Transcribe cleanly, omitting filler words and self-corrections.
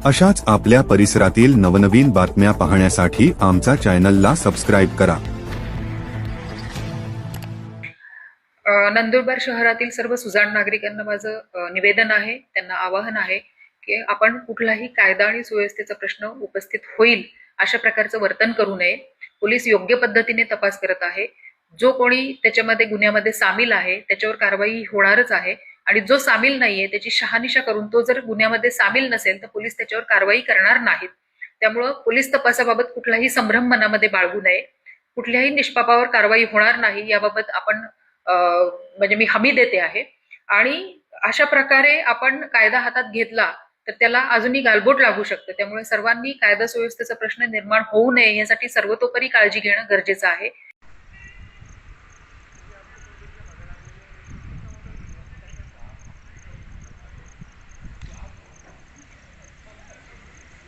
अशाच आपल्या परिसरातील नवनवीन बातम्या पाहण्यासाठी आमचा चॅनलला सबस्क्राईब करा। नंदुरबार शहरातील सर्व सुजाण नागरिकांना माझं निवेदन आहे, त्यांना आवाहन आहे की आपण कुठलाही कायदा आणि सुव्यवस्थेचा प्रश्न उपस्थित होईल अशा प्रकारचं वर्तन करू नये। पोलीस योग्य पद्धतीने तपास करत आहे। जो कोणी त्याच्यामध्ये गुन्ह्यामध्ये सामील आहे त्याच्यावर कारवाई होणारच आहे आणि जो सामील नाहीये त्याची शहानिशा करून तो जर गुन्ह्यामध्ये सामील नसेल तर पोलीस त्याच्यावर कारवाई करणार नाहीत। त्यामुळे पोलीस तपासाबाबत कुठलाही संभ्रम मनामध्ये बाळगू नये। कुठल्याही निष्पापावर कारवाई होणार नाही याबाबत आपण म्हणजे मी हमी देते आहे। आणि अशा प्रकारे आपण कायदा हातात घेतला तर त्याला अजूनही गालबोट लागू शकतं। त्यामुळे सर्वांनी कायदा सुव्यवस्थेचा प्रश्न निर्माण होऊ नये यासाठी सर्वतोपरी काळजी घेणं गरजेचं आहे।